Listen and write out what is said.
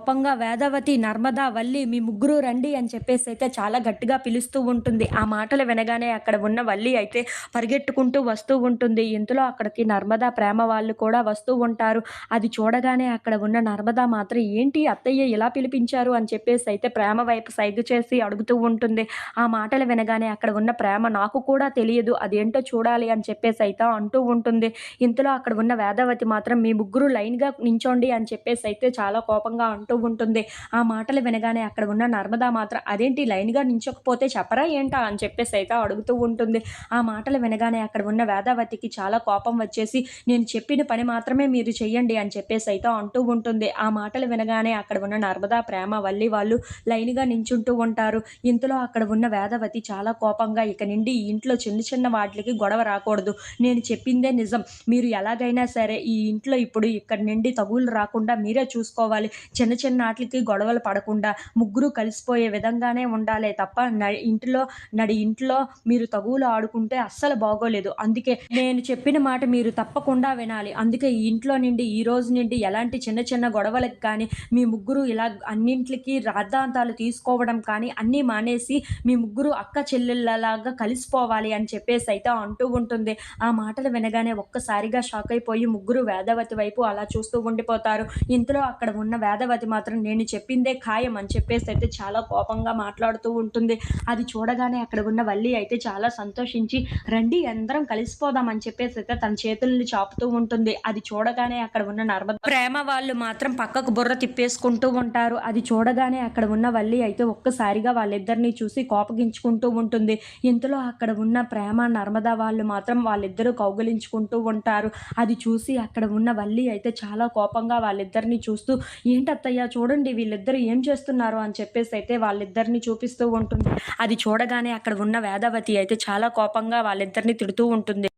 కోపంగా వేదవతి, నర్మదా, వల్లి మీ ముగ్గురు రండి అని చెప్పేసైతే చాలా గట్టిగా పిలుస్తూ ఉంటుంది. ఆ మాటలు వినగానే అక్కడ ఉన్న వల్లి అయితే పరిగెట్టుకుంటూ వస్తూ ఉంటుంది. ఇంతలో అక్కడికి నర్మదా ప్రేమ వాళ్ళు కూడా వస్తూ ఉంటారు. అది చూడగానే అక్కడ ఉన్న నర్మదా మాత్రం ఏంటి అత్తయ్య ఇలా పిలిపించారు అని చెప్పేసైతే ప్రేమ వైపు సైగ చేసి అడుగుతూ ఉంటుంది. ఆ మాటలు వినగానే అక్కడ ఉన్న ప్రేమ నాకు కూడా తెలియదు. అదేంటో చూడాలి అని చెప్పేసైతే అంటూ ఉంటుంది. ఇంతలో అక్కడ ఉన్న వేదవతి మాత్రం మీ ముగ్గురు లైన్‌గా నించోండి అని చెప్పేసైతే చాలా కోపంగా అంటూ ఉంటుంది. ఆ మాటలు వినగానే అక్కడ ఉన్న నర్మదా మాత్రం అదేంటి లైన్‌గా నించోకపోతే చెప్పరా ఏంటా అని చెప్పేసైతే అడుగుతూ ఉంటుంది. ఆ మాటలు వినగానే అక్కడ ఉన్న వేదావతికి చాలా కోపం వచ్చేసి నేను చెప్పిన పని మాత్రమే మీరు చెయ్యండి అని చెప్పేసైతే అంటూ ఉంటుంది. ఆ మాటలు వినగానే అక్కడ ఉన్న నర్మదా, ప్రేమ, వల్లి వాళ్ళు లైన్‌గా నించుంటూ ఉంటారు. ఇంతలో అక్కడ ఉన్న వేదవతి చాలా కోపంగా ఇక నుండి ఈ ఇంట్లో చిన్న చిన్న వాటిలకి గొడవ రాకూడదు. నేను చెప్పిందే నిజం. మీరు ఎలాగైనా సరే ఈ ఇంట్లో ఇప్పుడు ఇక్కడి నుండి తగువులు రాకుండా మీరే చూసుకోవాలి. చిన్న చిన్న ఆటిలకి గొడవలు పడకుండా ముగ్గురు కలిసిపోయే విధంగానే ఉండాలే తప్ప ఇంట్లో మీరు తగువులు ఆడుకుంటే అస్సలు బాగోలేదు. అందుకే నేను చెప్పిన మాట మీరు తప్పకుండా వినాలి. అందుకే ఈ ఇంట్లో నుండి ఈ రోజు నుండి ఎలాంటి చిన్న చిన్న గొడవలకి కానీ, మీ ముగ్గురు ఇలా అన్నింట్లకి రాద్ధాంతాలు తీసుకోవడం కానీ అన్నీ మానేసి మీ ముగ్గురు అక్క చెల్లెళ్ళలాగా కలిసిపోవాలి అని చెప్పేసైతే అంటూ ఉంటుంది. ఆ మాటలు వినగానే ఒక్కసారిగా షాక్ అయిపోయి ముగ్గురు వేదవతి వైపు అలా చూస్తూ ఉండిపోతారు. ఇంతలో అక్కడ ఉన్న వేదవతి మాత్రం నేను చెప్పిందే ఖాయం అని చెప్పేసైతే చాలా కోపంగా మాట్లాడుతూ ఉంటుంది. అది చూడగానే అక్కడ ఉన్న వల్లి అయితే చాలా సంతోషించి రండి అందరం కలిసిపోదాం అని చెప్పేసైతే తన చేతుల్ని చాపుతూ ఉంటుంది. అది చూడగానే అక్కడ ఉన్న నర్మద, ప్రేమ వాళ్ళు మాత్రం పక్కకు బుర్ర తిప్పేసుకుంటూ ఉంటారు. అది చూడగానే అక్కడ ఉన్న వల్లి అయితే ఒక్కసారిగా వాళ్ళిద్దరిని చూసి కోపగించుకుంటూ ఉంటుంది. ఇంతలో అక్కడ ఉన్న ప్రేమ, నర్మద వాళ్ళు మాత్రం వాళ్ళిద్దరూ కౌగిలించుకుంటూ ఉంటారు. అది చూసి అక్కడ ఉన్న వల్లి అయితే చాలా కోపంగా వాళ్ళిద్దరిని చూస్తూ ఏంటత్తయ్య చూడండి వీళ్ళిద్దరూ ఏం చేస్తున్నారు అని చెప్పేసైతే వాళ్ళిద్దరిని చూపిస్తూ ఉంటుంది. అది చూడగానే అక్కడ ఉన్న వేదవతి అయితే చాలా కోపంగా వాళ్ళిద్దరిని తిడుతూ ఉంటుంది.